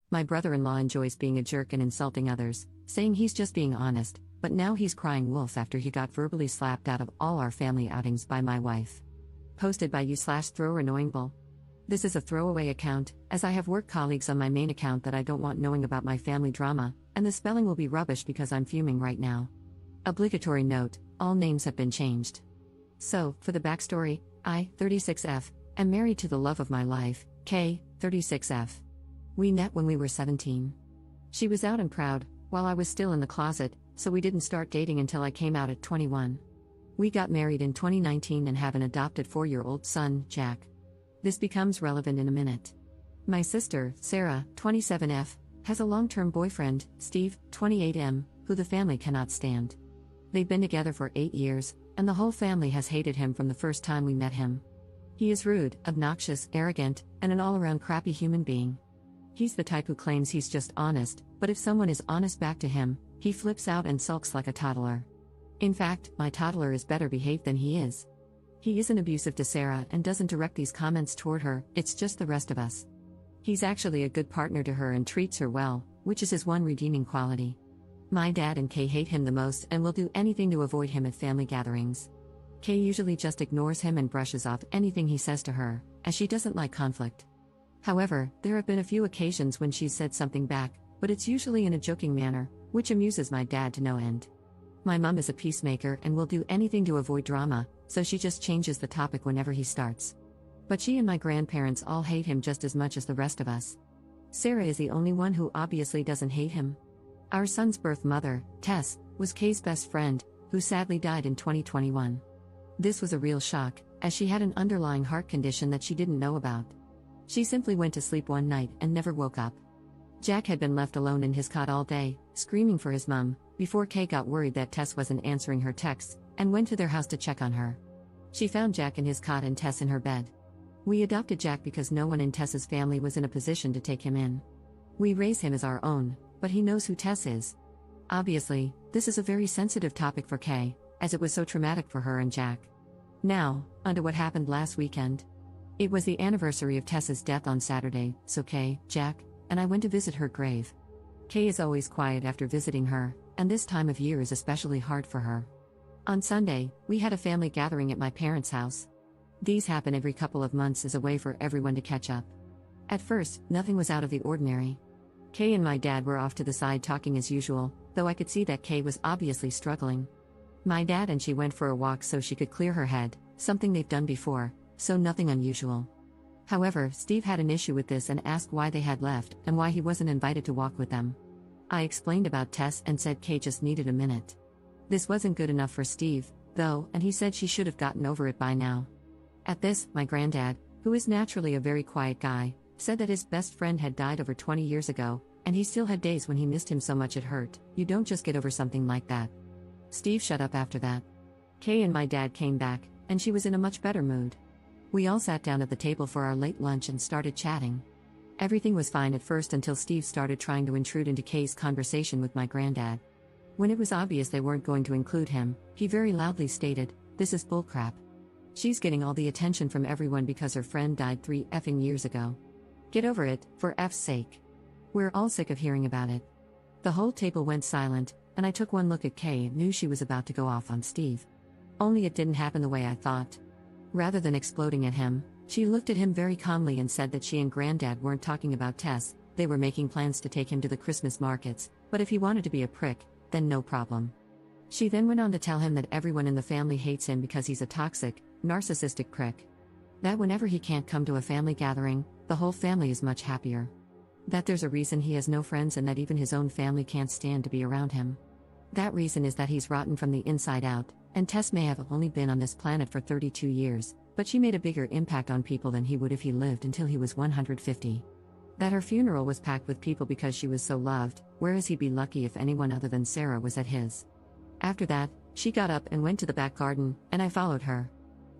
My brother-in-law enjoys being a jerk and insulting others, saying he's just being honest, but now he's crying wolf after he got verbally slapped out of all our family outings by my wife. Posted by you/throwannoyingbull. This is a throwaway account, as I have work colleagues on my main account that I don't want knowing about my family drama, and the spelling will be rubbish because I'm fuming right now. Obligatory note, all names have been changed. So, for the backstory, I, 36F, am married to the love of my life, K, 36F. We met when we were 17. She was out and proud, while I was still in the closet, so we didn't start dating until I came out at 21. We got married in 2019 and have an adopted 4-year-old son, Jack. This becomes relevant in a minute. My sister, Sarah, 27F, has a long-term boyfriend, Steve, 28M, who the family cannot stand. They've been together for 8 years, and the whole family has hated him from the first time we met him. He is rude, obnoxious, arrogant, and an all-around crappy human being. He's the type who claims he's just honest, but if someone is honest back to him, he flips out and sulks like a toddler. In fact, my toddler is better behaved than he is. He isn't abusive to Sarah and doesn't direct these comments toward her, it's just the rest of us. He's actually a good partner to her and treats her well, which is his one redeeming quality. My dad and Kay hate him the most and will do anything to avoid him at family gatherings. Kay usually just ignores him and brushes off anything he says to her, as she doesn't like conflict. However, there have been a few occasions when she's said something back, but it's usually in a joking manner, which amuses my dad to no end. My mom is a peacemaker and will do anything to avoid drama, so she just changes the topic whenever he starts. But she and my grandparents all hate him just as much as the rest of us. Sarah is the only one who obviously doesn't hate him. Our son's birth mother, Tess, was Kay's best friend, who sadly died in 2021. This was a real shock, as she had an underlying heart condition that she didn't know about. She simply went to sleep one night and never woke up. Jack had been left alone in his cot all day, screaming for his mum, before Kay got worried that Tess wasn't answering her texts, and went to their house to check on her. She found Jack in his cot and Tess in her bed. We adopted Jack because no one in Tess's family was in a position to take him in. We raise him as our own, but he knows who Tess is. Obviously, this is a very sensitive topic for Kay, as it was so traumatic for her and Jack. Now, onto what happened last weekend. It was the anniversary of Tess's death on Saturday, so Kay, Jack, and I went to visit her grave. Kay is always quiet after visiting her, and this time of year is especially hard for her. On Sunday, we had a family gathering at my parents' house. These happen every couple of months as a way for everyone to catch up. At first, nothing was out of the ordinary. Kay and my dad were off to the side talking as usual, though I could see that Kay was obviously struggling. My dad and she went for a walk so she could clear her head, something they've done before, so nothing unusual. However, Steve had an issue with this and asked why they had left and why he wasn't invited to walk with them. I explained about Tess and said Kay just needed a minute. This wasn't good enough for Steve, though, and he said she should have gotten over it by now. At this, my granddad, who is naturally a very quiet guy, said that his best friend had died over 20 years ago, and he still had days when he missed him so much it hurt. You don't just get over something like that. Steve shut up after that. Kay and my dad came back, and she was in a much better mood. We all sat down at the table for our late lunch and started chatting. Everything was fine at first until Steve started trying to intrude into Kay's conversation with my granddad. When it was obvious they weren't going to include him, he very loudly stated, "This is bullcrap. She's getting all the attention from everyone because her friend died 3 effing years ago. Get over it, for F's sake. We're all sick of hearing about it." The whole table went silent, and I took one look at Kay and knew she was about to go off on Steve. Only it didn't happen the way I thought. Rather than exploding at him, she looked at him very calmly and said that she and Granddad weren't talking about Tess, they were making plans to take him to the Christmas markets, but if he wanted to be a prick, then no problem. She then went on to tell him that everyone in the family hates him because he's a toxic, narcissistic prick. That whenever he can't come to a family gathering, the whole family is much happier. That there's a reason he has no friends and that even his own family can't stand to be around him. That reason is that he's rotten from the inside out, and Tess may have only been on this planet for 32 years, but she made a bigger impact on people than he would if he lived until he was 150. That her funeral was packed with people because she was so loved, whereas he'd be lucky if anyone other than Sarah was at his. After that, she got up and went to the back garden, and I followed her.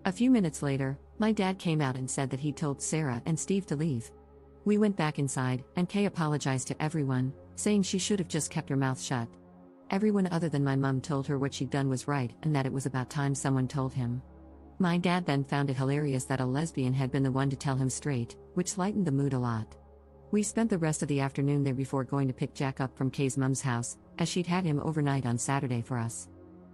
A few minutes later, my dad came out and said that he'd told Sarah and Steve to leave. We went back inside, and Kay apologized to everyone, saying she should have just kept her mouth shut. Everyone other than my mum told her what she'd done was right and that it was about time someone told him. My dad then found it hilarious that a lesbian had been the one to tell him straight, which lightened the mood a lot. We spent the rest of the afternoon there before going to pick Jack up from Kay's mum's house, as she'd had him overnight on Saturday for us.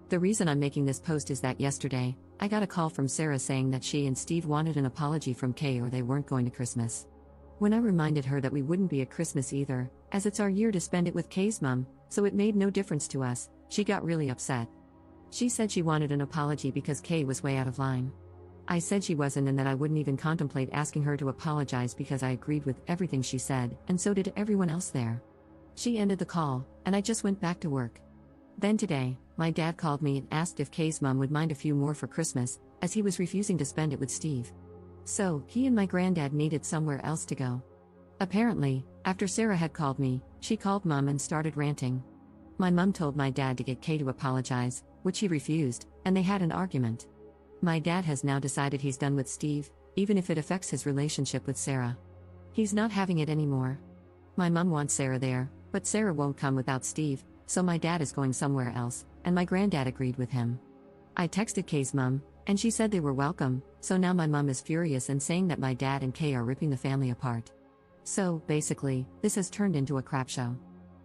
The reason I'm making this post is that yesterday, I got a call from Sarah saying that she and Steve wanted an apology from Kay or they weren't going to Christmas. When I reminded her that we wouldn't be at Christmas either, as it's our year to spend it with Kay's mum, so it made no difference to us, she got really upset. She said she wanted an apology because Kay was way out of line. I said she wasn't and that I wouldn't even contemplate asking her to apologize because I agreed with everything she said, and so did everyone else there. She ended the call, and I just went back to work. Then today, my dad called me and asked if Kay's mum would mind a few more for Christmas, as he was refusing to spend it with Steve. So, he and my granddad needed somewhere else to go. Apparently, after Sarah had called me, she called Mum and started ranting. My mum told my dad to get Kay to apologize, which he refused, and they had an argument. My dad has now decided he's done with Steve, even if it affects his relationship with Sarah. He's not having it anymore. My mum wants Sarah there, but Sarah won't come without Steve, so my dad is going somewhere else, and my granddad agreed with him. I texted Kay's mum, and she said they were welcome, so now my mum is furious and saying that my dad and Kay are ripping the family apart. So, basically, this has turned into a crap show.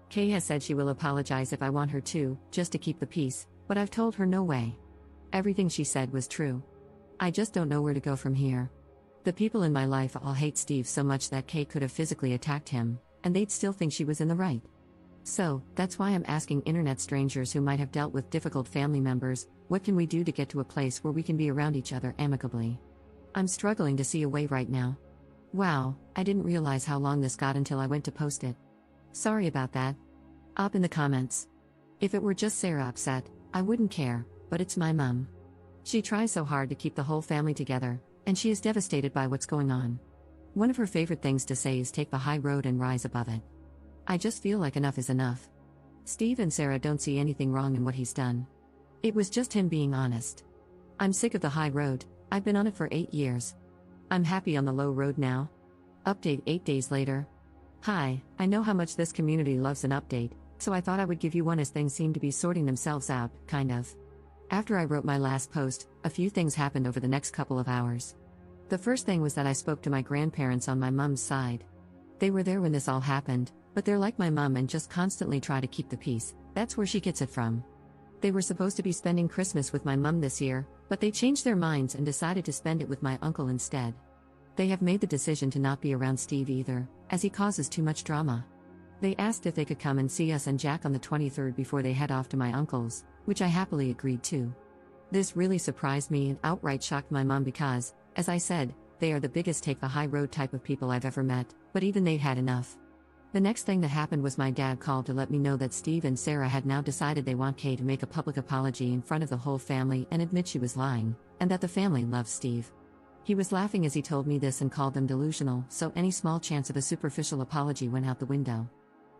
Kay has said she will apologize if I want her to, just to keep the peace, but I've told her no way. Everything she said was true. I just don't know where to go from here. The people in my life all hate Steve so much that Kay could have physically attacked him, and they'd still think she was in the right. So, that's why I'm asking internet strangers who might have dealt with difficult family members, what can we do to get to a place where we can be around each other amicably? I'm struggling to see a way right now. Wow, I didn't realize how long this got until I went to post it. Sorry about that. Up in the comments. If it were just Sarah upset, I wouldn't care, but it's my mum. She tries so hard to keep the whole family together, and she is devastated by what's going on. One of her favorite things to say is take the high road and rise above it. I just feel like enough is enough. Steve and Sarah don't see anything wrong in what he's done. It was just him being honest. I'm sick of the high road, I've been on it for 8 years. I'm happy on the low road now. Update 8 days later. Hi, I know how much this community loves an update, so I thought I would give you one as things seem to be sorting themselves out, kind of. After I wrote my last post, a few things happened over the next couple of hours. The first thing was that I spoke to my grandparents on my mum's side. They were there when this all happened, but they're like my mum and just constantly try to keep the peace, that's where she gets it from. They were supposed to be spending Christmas with my mum this year, but they changed their minds and decided to spend it with my uncle instead. They have made the decision to not be around Steve either, as he causes too much drama. They asked if they could come and see us and Jack on the 23rd before they head off to my uncle's, which I happily agreed to. This really surprised me and outright shocked my mum because, as I said, they are the biggest take the high road type of people I've ever met, but even they'd had enough. The next thing that happened was my dad called to let me know that Steve and Sarah had now decided they want Kay to make a public apology in front of the whole family and admit she was lying, and that the family loves Steve. He was laughing as he told me this and called them delusional, so any small chance of a superficial apology went out the window.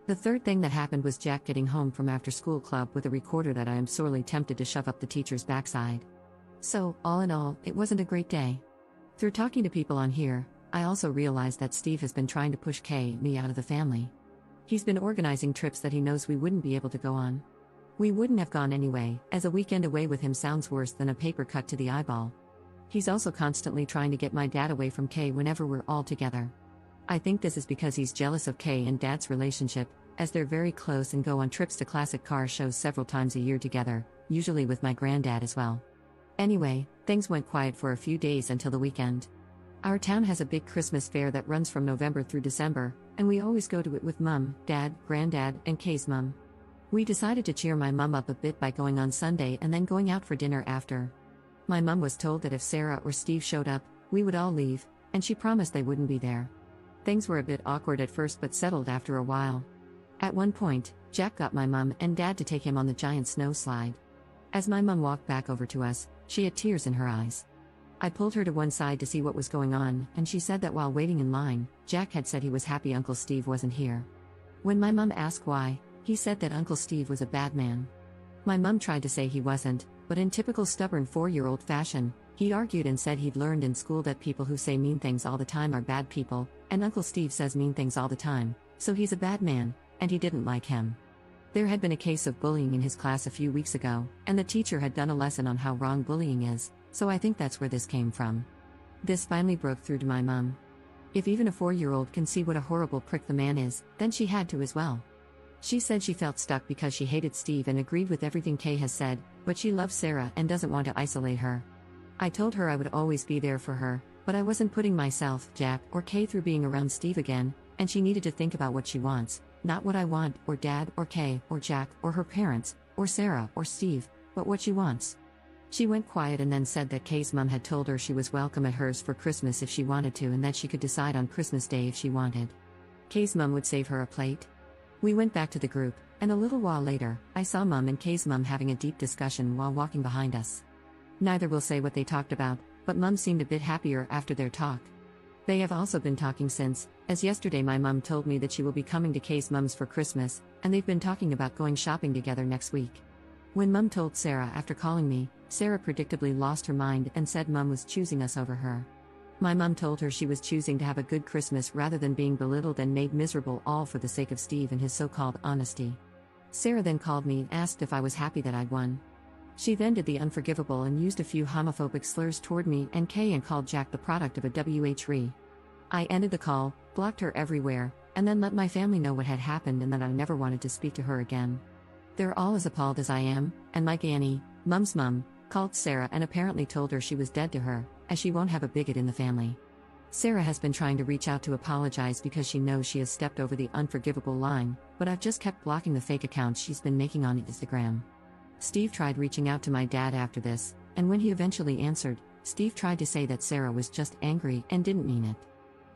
The third thing that happened was Jack getting home from after-school club with a recorder that I am sorely tempted to shove up the teacher's backside. So, all in all, it wasn't a great day. Through talking to people on here, I also realized that Steve has been trying to push Kay and me out of the family. He's been organizing trips that he knows we wouldn't be able to go on. We wouldn't have gone anyway, as a weekend away with him sounds worse than a paper cut to the eyeball. He's also constantly trying to get my dad away from Kay whenever we're all together. I think this is because he's jealous of Kay and Dad's relationship, as they're very close and go on trips to classic car shows several times a year together, usually with my granddad as well. Anyway, things went quiet for a few days until the weekend. Our town has a big Christmas fair that runs from November through December, and we always go to it with Mum, Dad, Granddad, and Kay's mum. We decided to cheer my mum up a bit by going on Sunday and then going out for dinner after. My mum was told that if Sarah or Steve showed up, we would all leave, and she promised they wouldn't be there. Things were a bit awkward at first but settled after a while. At one point, Jack got my mum and Dad to take him on the giant snow slide. As my mum walked back over to us, she had tears in her eyes. I pulled her to one side to see what was going on, and she said that while waiting in line, Jack had said he was happy Uncle Steve wasn't here. When my mum asked why, he said that Uncle Steve was a bad man. My mum tried to say he wasn't, but in typical stubborn 4-year-old fashion, he argued and said he'd learned in school that people who say mean things all the time are bad people, and Uncle Steve says mean things all the time, so he's a bad man, and he didn't like him. There had been a case of bullying in his class a few weeks ago, and the teacher had done a lesson on how wrong bullying is, so I think that's where this came from. This finally broke through to my mum. If even a 4-year-old can see what a horrible prick the man is, then she had to as well. She said she felt stuck because she hated Steve and agreed with everything Kay has said, but she loves Sarah and doesn't want to isolate her. I told her I would always be there for her, but I wasn't putting myself, Jack, or Kay through being around Steve again, and she needed to think about what she wants, not what I want, or Dad, or Kay, or Jack, or her parents, or Sarah, or Steve, but what she wants. She went quiet and then said that Kay's mom had told her she was welcome at hers for Christmas if she wanted to and that she could decide on Christmas Day if she wanted. Kay's mom would save her a plate. We went back to the group, and a little while later, I saw Mom and Kay's mom having a deep discussion while walking behind us. Neither will say what they talked about, but Mom seemed a bit happier after their talk. They have also been talking since, as yesterday my mom told me that she will be coming to Kay's mom's for Christmas, and they've been talking about going shopping together next week. When Mom told Sarah after calling me, Sarah predictably lost her mind and said Mom was choosing us over her. My mom told her she was choosing to have a good Christmas rather than being belittled and made miserable, all for the sake of Steve and his so-called honesty. Sarah then called me and asked if I was happy that I'd won. She then did the unforgivable and used a few homophobic slurs toward me and Kay and called Jack the product of a WH-re. I ended the call, blocked her everywhere, and then let my family know what had happened and that I never wanted to speak to her again. They're all as appalled as I am, and Mike Annie, Mom's mom, called Sarah and apparently told her she was dead to her, as she won't have a bigot in the family. Sarah has been trying to reach out to apologize because she knows she has stepped over the unforgivable line, but I've just kept blocking the fake accounts she's been making on Instagram. Steve tried reaching out to my dad after this, and when he eventually answered, Steve tried to say that Sarah was just angry and didn't mean it.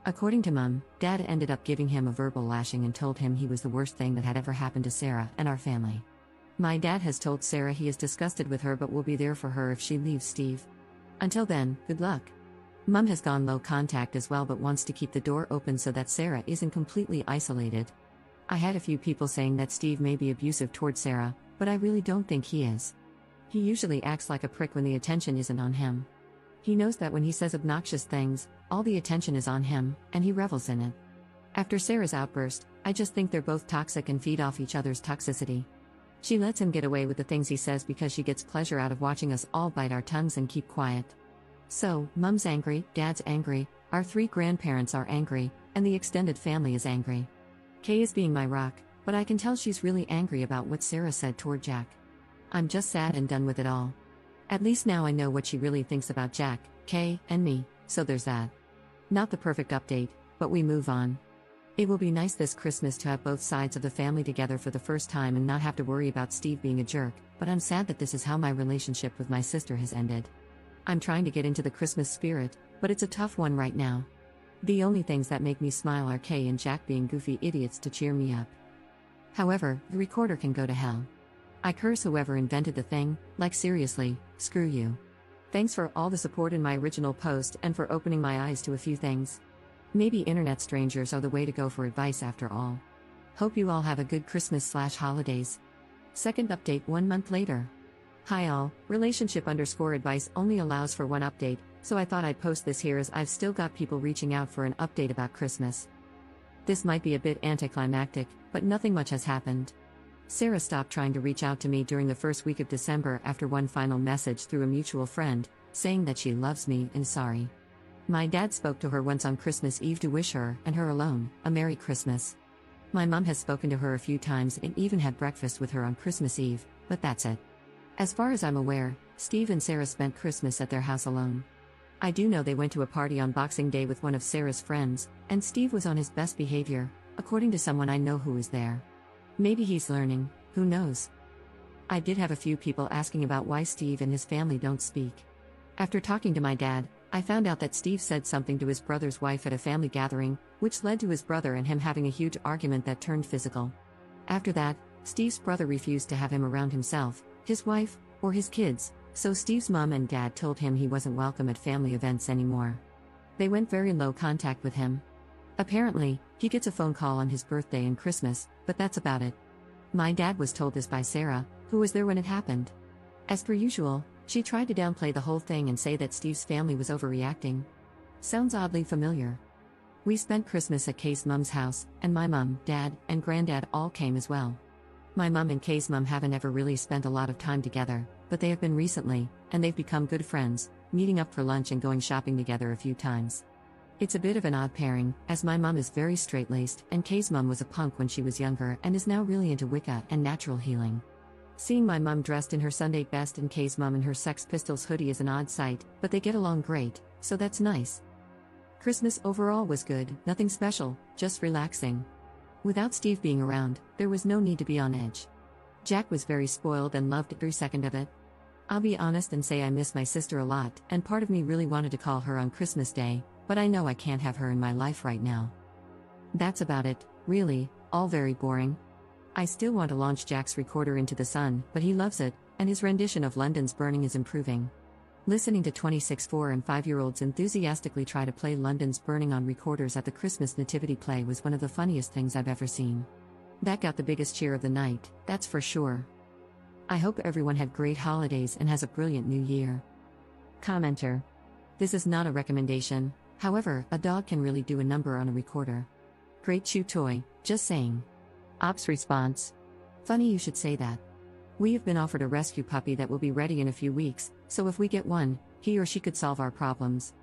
According to Mom, Dad ended up giving him a verbal lashing and told him he was the worst thing that had ever happened to Sarah and our family. My dad has told Sarah he is disgusted with her but will be there for her if she leaves Steve. Until then, good luck. Mom has gone low contact as well but wants to keep the door open so that Sarah isn't completely isolated. I had a few people saying that Steve may be abusive toward Sarah, but I really don't think he is. He usually acts like a prick when the attention isn't on him. He knows that when he says obnoxious things, all the attention is on him, and he revels in it. After Sarah's outburst, I just think they're both toxic and feed off each other's toxicity. She lets him get away with the things he says because she gets pleasure out of watching us all bite our tongues and keep quiet. So, Mom's angry, Dad's angry, our 3 grandparents are angry, and the extended family is angry. Kay is being my rock, but I can tell she's really angry about what Sarah said toward Jack. I'm just sad and done with it all. At least now I know what she really thinks about Jack, Kay, and me, so there's that. Not the perfect update, but we move on. It will be nice this Christmas to have both sides of the family together for the first time and not have to worry about Steve being a jerk, but I'm sad that this is how my relationship with my sister has ended. I'm trying to get into the Christmas spirit, but it's a tough one right now. The only things that make me smile are Kay and Jack being goofy idiots to cheer me up. However, the recorder can go to hell. I curse whoever invented the thing, like seriously, screw you. Thanks for all the support in my original post and for opening my eyes to a few things. Maybe internet strangers are the way to go for advice after all. Hope you all have a good Christmas/holidays. Second update 1 month later. Hi all, relationship_advice only allows for one update, so I thought I'd post this here as I've still got people reaching out for an update about Christmas. This might be a bit anticlimactic, but nothing much has happened. Sarah stopped trying to reach out to me during the first week of December after one final message through a mutual friend, saying that she loves me and sorry. My dad spoke to her once on Christmas Eve to wish her, and her alone, a Merry Christmas. My mom has spoken to her a few times and even had breakfast with her on Christmas Eve, but that's it. As far as I'm aware, Steve and Sarah spent Christmas at their house alone. I do know they went to a party on Boxing Day with one of Sarah's friends, and Steve was on his best behavior, according to someone I know who was there. Maybe he's learning, who knows? I did have a few people asking about why Steve and his family don't speak. After talking to my dad, I found out that Steve said something to his brother's wife at a family gathering, which led to his brother and him having a huge argument that turned physical. After that, Steve's brother refused to have him around himself, his wife, or his kids, so Steve's mom and dad told him he wasn't welcome at family events anymore. They went very low contact with him. Apparently, he gets a phone call on his birthday and Christmas, but that's about it. My dad was told this by Sarah, who was there when it happened. As per usual, she tried to downplay the whole thing and say that Steve's family was overreacting. Sounds oddly familiar. We spent Christmas at Kay's mom's house, and my mom, dad, and granddad all came as well. My mom and Kay's mom haven't ever really spent a lot of time together, but they have been recently, and they've become good friends, meeting up for lunch and going shopping together a few times. It's a bit of an odd pairing, as my mum is very straight-laced, and Kay's mum was a punk when she was younger and is now really into Wicca and natural healing. Seeing my mum dressed in her Sunday best and Kay's mum in her Sex Pistols hoodie is an odd sight, but they get along great, so that's nice. Christmas overall was good, nothing special, just relaxing. Without Steve being around, there was no need to be on edge. Jack was very spoiled and loved every second of it. I'll be honest and say I miss my sister a lot, and part of me really wanted to call her on Christmas Day, but I know I can't have her in my life right now. That's about it, really, all very boring. I still want to launch Jack's recorder into the sun, but he loves it, and his rendition of London's Burning is improving. Listening to 26 4 and 5-year-olds enthusiastically try to play London's Burning on recorders at the Christmas nativity play was one of the funniest things I've ever seen. That got the biggest cheer of the night, that's for sure. I hope everyone had great holidays and has a brilliant new year. Commenter. This is not a recommendation, however, a dog can really do a number on a recorder. Great chew toy, just saying. Ops response. Funny you should say that. We have been offered a rescue puppy that will be ready in a few weeks, so if we get one, he or she could solve our problems.